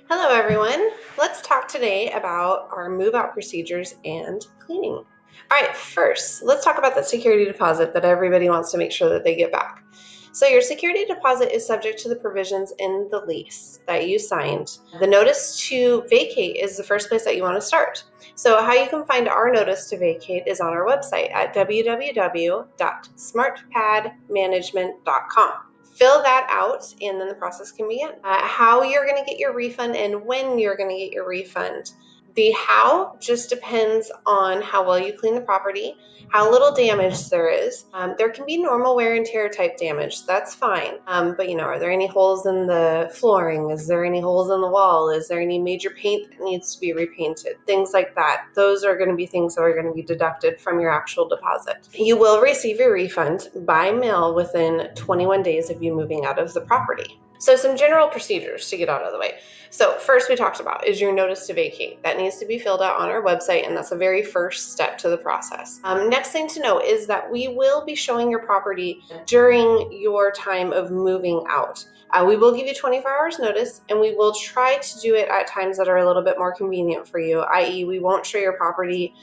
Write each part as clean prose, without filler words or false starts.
Hello everyone, let's talk today about our move-out procedures and cleaning. All right, first, let's talk about the security deposit that everybody wants to make sure that they get back. So your security deposit is subject to the provisions in the lease that you signed. The notice to vacate is the first place that you want to start. So how you can find our notice to vacate is on our website at www.smartpadmanagement.com. Fill that out and then the process can begin. How you're going to get your refund and when you're going to get your refund. The how just depends on how well you clean the property, how little damage there is. There can be normal wear and tear type damage. That's fine. But are there any holes in the flooring? Is there any holes in the wall? Is there any major paint that needs to be repainted? Things like that. Those are going to be things that are going to be deducted from your actual deposit. You will receive your refund by mail within 21 days of you moving out of the property. So some general procedures to get out of the way. So first we talked about is your notice to vacate. That needs to be filled out on our website, and that's the very first step to the process. Next thing to know is that we will be showing your property during your time of moving out. We will give you 24 hours notice, and we will try to do it at times that are a little bit more convenient for you, i.e. we won't show your property,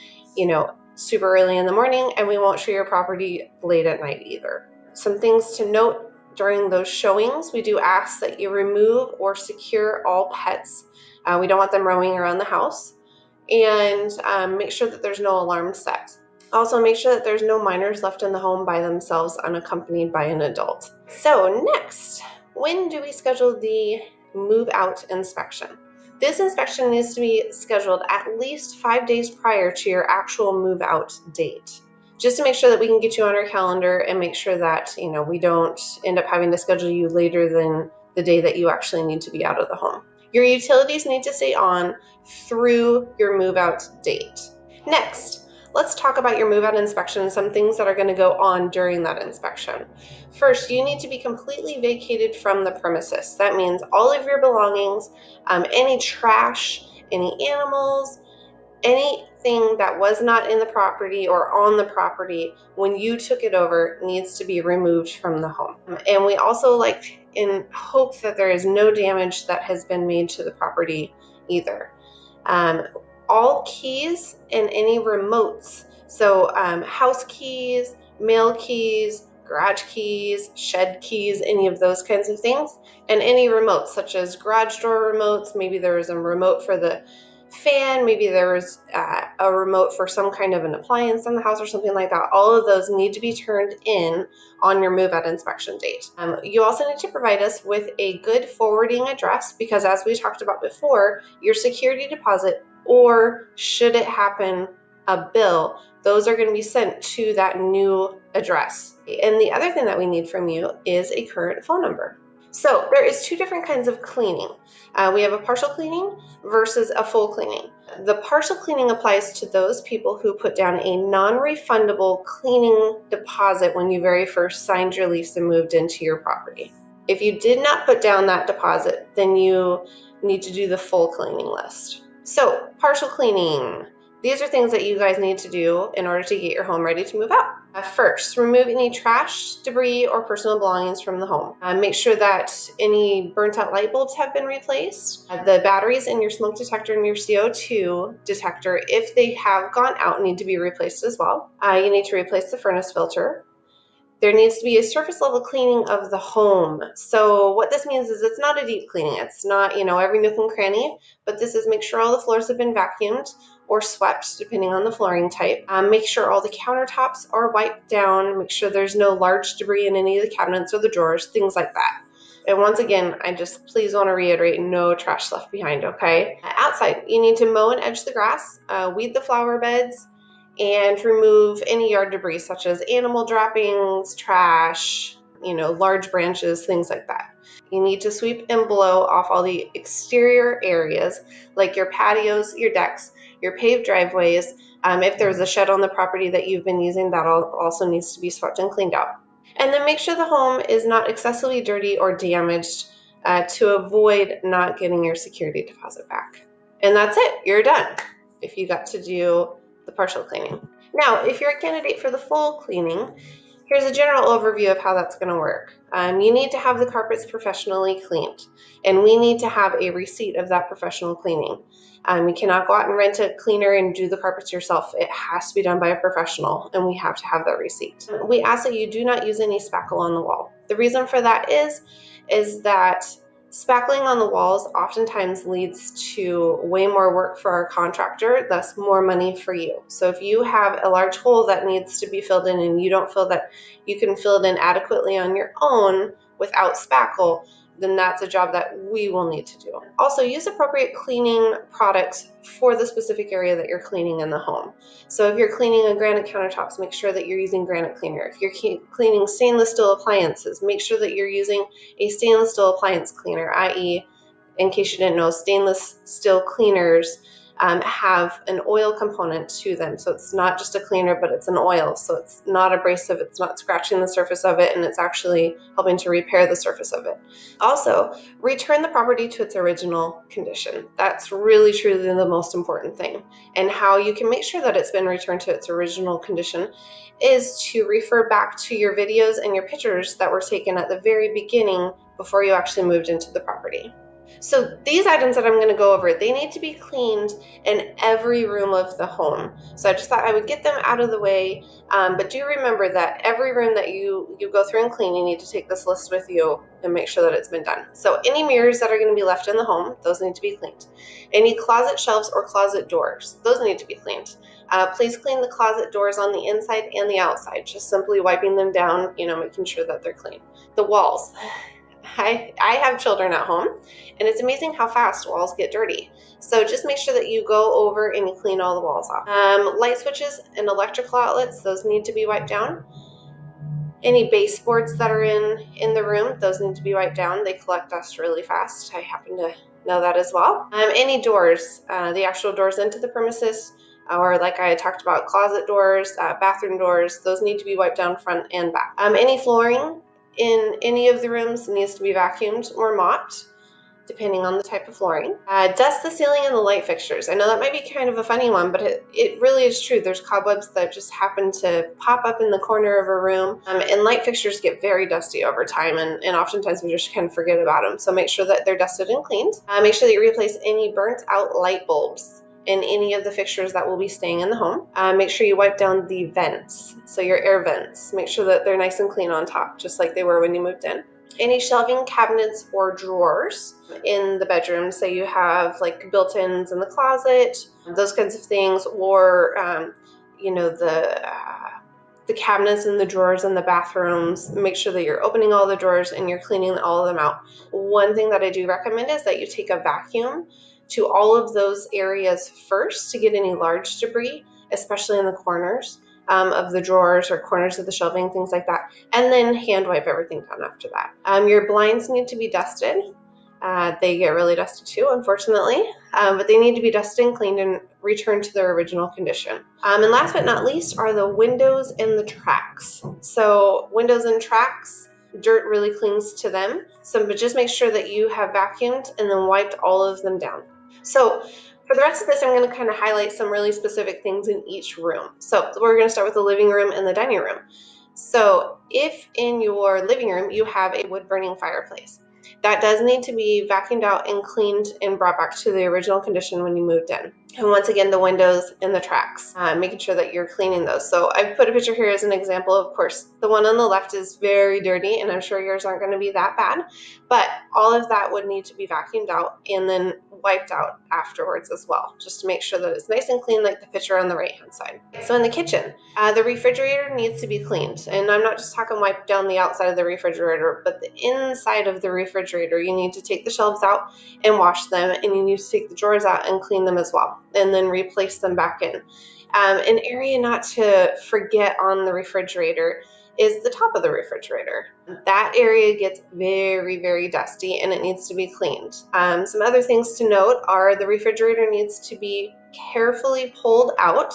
super early in the morning, and we won't show your property late at night either. Some things to note during those showings, we do ask that you remove or secure all pets. We don't want them roaming around the house, and make sure that there's no alarm set. Also, make sure that there's no minors left in the home by themselves unaccompanied by an adult. So next, when do we schedule the move out inspection? This inspection needs to be scheduled at least 5 days prior to your actual move out date, just to make sure that we can get you on our calendar and make sure that, we don't end up having to schedule you later than the day that you actually need to be out of the home. Your utilities need to stay on through your move out date. Next, let's talk about your move out inspection and some things that are going to go on during that inspection. First, you need to be completely vacated from the premises. That means all of your belongings, any trash, any animals, anything that was not in the property or on the property when you took it over needs to be removed from the home. And we also like in hope that there is no damage that has been made to the property either. All keys and any remotes, so house keys, mail keys, garage keys, shed keys, any of those kinds of things, and any remotes such as garage door remotes. Maybe there was a remote for the fan, maybe there was a remote for some kind of an appliance in the house or something like that. All of those need to be turned in on your move out inspection date. You also need to provide us with a good forwarding address, because as we talked about before, your security deposit, or should it happen, a bill, those are going to be sent to that new address. And the other thing that we need from you is a current phone number. So there is two different kinds of cleaning. We have a partial cleaning versus a full cleaning. The partial cleaning applies to those people who put down a non-refundable cleaning deposit when you very first signed your lease and moved into your property. If you did not put down that deposit, then you need to do the full cleaning list. So partial cleaning. These are things that you guys need to do in order to get your home ready to move out. First, remove any trash, debris, or personal belongings from the home. Make sure that any burnt out light bulbs have been replaced. The batteries in your smoke detector and your CO2 detector, if they have gone out, need to be replaced as well. You need to replace the furnace filter. There needs to be a surface level cleaning of the home. So what this means is it's not a deep cleaning. It's not, every nook and cranny, but this is make sure all the floors have been vacuumed or swept, depending on the flooring type. Make sure all the countertops are wiped down. Make sure there's no large debris in any of the cabinets or the drawers, things like that. And once again, I just please want to reiterate, no trash left behind, okay? Outside, you need to mow and edge the grass, weed the flower beds, and remove any yard debris such as animal droppings, trash, large branches, things like that. You need to sweep and blow off all the exterior areas like your patios, your decks, your paved driveways. If there's a shed on the property that you've been using, that also needs to be swept and cleaned out. And then make sure the home is not excessively dirty or damaged to avoid not getting your security deposit back. And that's it. You're done if you got to do the partial cleaning. Now, if you're a candidate for the full cleaning, Here's a general overview of how that's going to work. You need to have the carpets professionally cleaned, and we need to have a receipt of that professional cleaning. You cannot go out and rent a cleaner and do the carpets yourself. It has to be done by a professional, and we have to have that receipt. We ask that you do not use any spackle on the wall. The reason for that is that spackling on the walls oftentimes leads to way more work for our contractor, thus more money for you. So if you have a large hole that needs to be filled in and you don't feel that you can fill it in adequately on your own without spackle, then that's a job that we will need to do. Also, use appropriate cleaning products for the specific area that you're cleaning in the home. So if you're cleaning a granite countertops, make sure that you're using granite cleaner. If you're cleaning stainless steel appliances, make sure that you're using a stainless steel appliance cleaner, i.e., in case you didn't know, stainless steel cleaners have an oil component to them. So it's not just a cleaner, but it's an oil. So it's not abrasive, it's not scratching the surface of it, and it's actually helping to repair the surface of it. Also, return the property to its original condition. That's really, truly the most important thing. And how you can make sure that it's been returned to its original condition is to refer back to your videos and your pictures that were taken at the very beginning before you actually moved into the property. So these items that I'm going to go over, they need to be cleaned in every room of the home. So I just thought I would get them out of the way, but do remember that every room that you go through and clean, you need to take this list with you and make sure that it's been done. So any mirrors that are going to be left in the home, those need to be cleaned. Any closet shelves or closet doors, those need to be cleaned. Please clean the closet doors on the inside and the outside, just simply wiping them down, making sure that they're clean. The walls. I have children at home, and it's amazing how fast walls get dirty. So just make sure that you go over and you clean all the walls off. Light switches and electrical outlets, those need to be wiped down. Any baseboards that are in the room, those need to be wiped down. They collect dust really fast. I happen to know that as well. Any doors, the actual doors into the premises, or like I had talked about, closet doors, bathroom doors, those need to be wiped down front and back. Any flooring in any of the rooms needs to be vacuumed or mopped, depending on the type of flooring. Dust the ceiling and the light fixtures. I know that might be kind of a funny one, but it really is true. There's cobwebs that just happen to pop up in the corner of a room, and light fixtures get very dusty over time, and oftentimes we just kind of forget about them. So make sure that they're dusted and cleaned. Make sure that you replace any burnt out light bulbs in any of the fixtures that will be staying in the home. Make sure you wipe down the vents, so your air vents. Make sure that they're nice and clean on top, just like they were when you moved in. Any shelving, cabinets, or drawers in the bedroom, say you have like built-ins in the closet, those kinds of things, or the cabinets and the drawers in the bathrooms. Make sure that you're opening all the drawers and you're cleaning all of them out. One thing that I do recommend is that you take a vacuum to all of those areas first to get any large debris, especially in the corners of the drawers or corners of the shelving, things like that, and then hand wipe everything down after that. Your blinds need to be dusted. They get really dusty too, unfortunately, but they need to be dusted and cleaned and returned to their original condition. And last but not least are the windows and the tracks. So windows and tracks, dirt really clings to them. But just make sure that you have vacuumed and then wiped all of them down. So for the rest of this, I'm going to kind of highlight some really specific things in each room. So we're going to start with the living room and the dining room. So if in your living room you have a wood-burning fireplace, that does need to be vacuumed out and cleaned and brought back to the original condition when you moved in. And once again, the windows and the tracks, making sure that you're cleaning those. So I've put a picture here as an example. Of course, the one on the left is very dirty, and I'm sure yours aren't going to be that bad, but all of that would need to be vacuumed out and then wiped out afterwards as well, just to make sure that it's nice and clean, like the picture on the right-hand side. So in the kitchen, the refrigerator needs to be cleaned. And I'm not just talking wipe down the outside of the refrigerator, but the inside of the refrigerator. You need to take the shelves out and wash them, and you need to take the drawers out and clean them as well, and then replace them back in. An area not to forget on the refrigerator is the top of the refrigerator. That area gets very, very dusty and it needs to be cleaned. Some other things to note are the refrigerator needs to be carefully pulled out.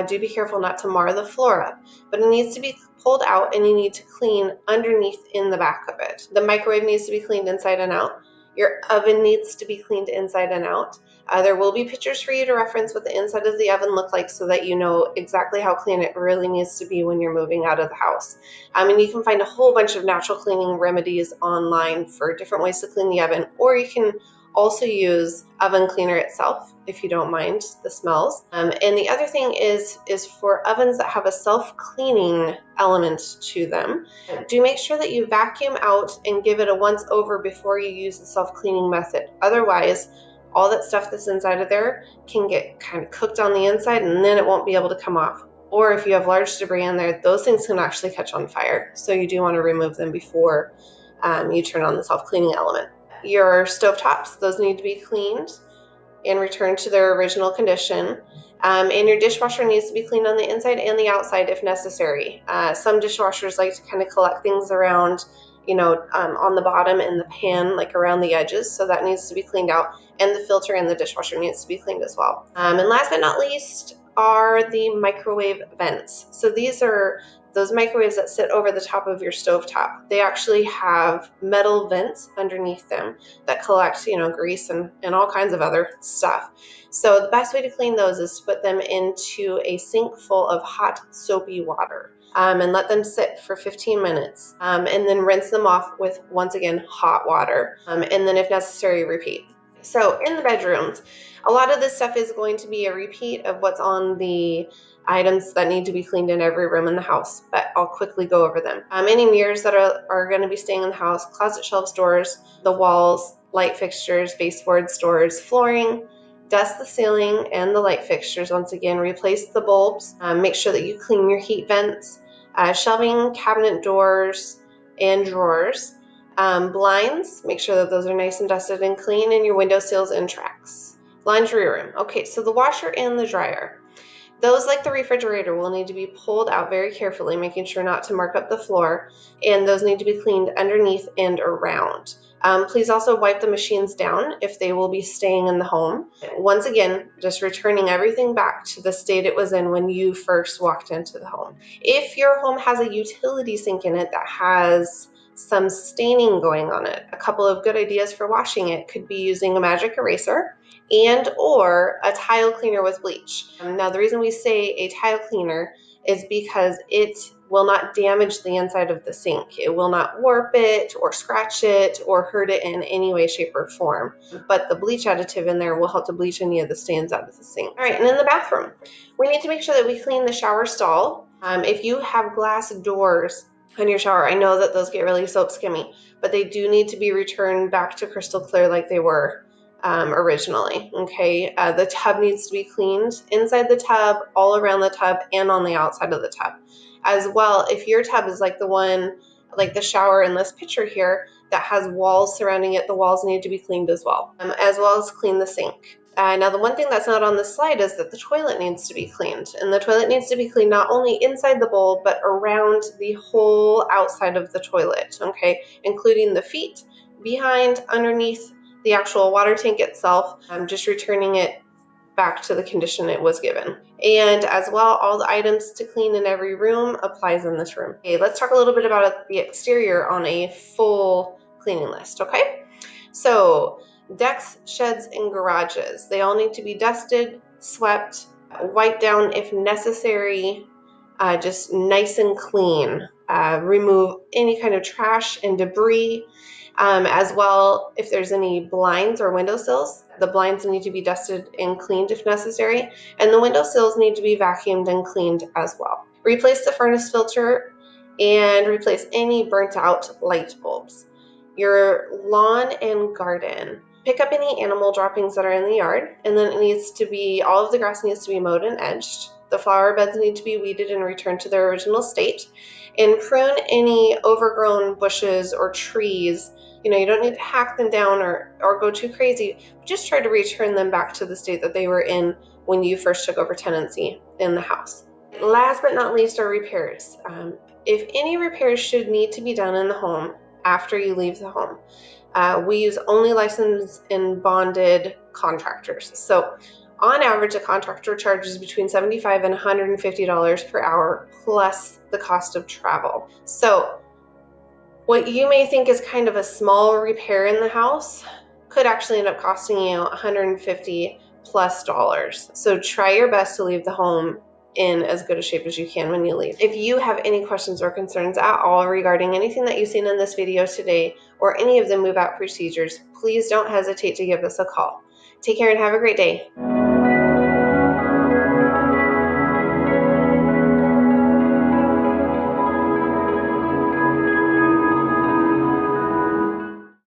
Do be careful not to mar the floor up, but it needs to be pulled out and you need to clean underneath in the back of it. The microwave needs to be cleaned inside and out. Your oven needs to be cleaned inside and out. There will be pictures for you to reference what the inside of the oven look like so that you know exactly how clean it really needs to be when you're moving out of the house. And you can find a whole bunch of natural cleaning remedies online for different ways to clean the oven, or you can also use oven cleaner itself if you don't mind the smells. And the other thing is for ovens that have a self-cleaning element to them, do make sure that you vacuum out and give it a once over before you use the self-cleaning method. Otherwise, all that stuff that's inside of there can get kind of cooked on the inside and then it won't be able to come off. Or if you have large debris in there, those things can actually catch on fire. So you do want to remove them before you turn on the self-cleaning element. Your stovetops, those need to be cleaned and returned to their original condition. And your dishwasher needs to be cleaned on the inside and the outside if necessary. Some dishwashers like to kind of collect things around, on the bottom in the pan, like around the edges. So that needs to be cleaned out. And the filter in the dishwasher needs to be cleaned as well. And last but not least are the microwave vents. So these are those microwaves that sit over the top of your stovetop. They actually have metal vents underneath them that collect, grease and all kinds of other stuff. So the best way to clean those is to put them into a sink full of hot, soapy water. And let them sit for 15 minutes and then rinse them off with, once again, hot water. And then if necessary, repeat. So in the bedrooms, a lot of this stuff is going to be a repeat of what's on the items that need to be cleaned in every room in the house, but I'll quickly go over them. Any mirrors that are going to be staying in the house, closet shelves, doors, the walls, light fixtures, baseboards, doors, flooring, dust the ceiling and the light fixtures. Once again, replace the bulbs, make sure that you clean your heat vents, shelving, cabinet doors, and drawers. Blinds, make sure that those are nice and dusted and clean, and your window sills and tracks. Laundry room. Okay, so the washer and the dryer. Those, like the refrigerator, will need to be pulled out very carefully, making sure not to mark up the floor, and those need to be cleaned underneath and around. Please also wipe the machines down if they will be staying in the home. Once again, just returning everything back to the state it was in when you first walked into the home. If your home has a utility sink in it that has some staining going on it, a couple of good ideas for washing it could be using a magic eraser and or a tile cleaner with bleach. Now, the reason we say a tile cleaner is because it will not damage the inside of the sink. It will not warp it or scratch it or hurt it in any way, shape, or form. But the bleach additive in there will help to bleach any of the stains out of the sink. All right, and in the bathroom, we need to make sure that we clean the shower stall. If you have glass doors on your shower, I know that those get really soap skimmy, but they do need to be returned back to crystal clear like they were originally. Okay, the tub needs to be cleaned inside the tub, all around the tub, and on the outside of the tub. As well, if your tub is like the one, like the shower in this picture here, that has walls surrounding it, the walls need to be cleaned as well as clean the sink. Now, the one thing that's not on the slide is that the toilet needs to be cleaned. And the toilet needs to be cleaned not only inside the bowl, but around the whole outside of the toilet, okay? Including the feet, behind, underneath the actual water tank itself, just returning it back to the condition it was given. And as well, all the items to clean in every room applies in this room. Okay, let's talk a little bit about the exterior on a full cleaning list, okay? So, decks, sheds, and garages. They all need to be dusted, swept, wiped down if necessary, just nice and clean. Remove any kind of trash and debris. As well, if there's any blinds or windowsills, the blinds need to be dusted and cleaned if necessary, and the windowsills need to be vacuumed and cleaned as well. Replace the furnace filter and replace any burnt out light bulbs. Your lawn and garden. Pick up any animal droppings that are in the yard, and then all of the grass needs to be mowed and edged. The flower beds need to be weeded and returned to their original state, and prune any overgrown bushes or trees. You don't need to hack them down or go too crazy. Just try to return them back to the state that they were in when you first took over tenancy in the house. Last but not least are repairs. If any repairs should need to be done in the home after you leave the home, we use only licensed and bonded contractors. So on average, a contractor charges between $75 and $150 per hour plus the cost of travel. So what you may think is kind of a small repair in the house could actually end up costing you $150 plus. So try your best to leave the home in as good a shape as you can when you leave. If you have any questions or concerns at all regarding anything that you've seen in this video today or any of the move out procedures, please don't hesitate to give us a call. Take care and have a great day.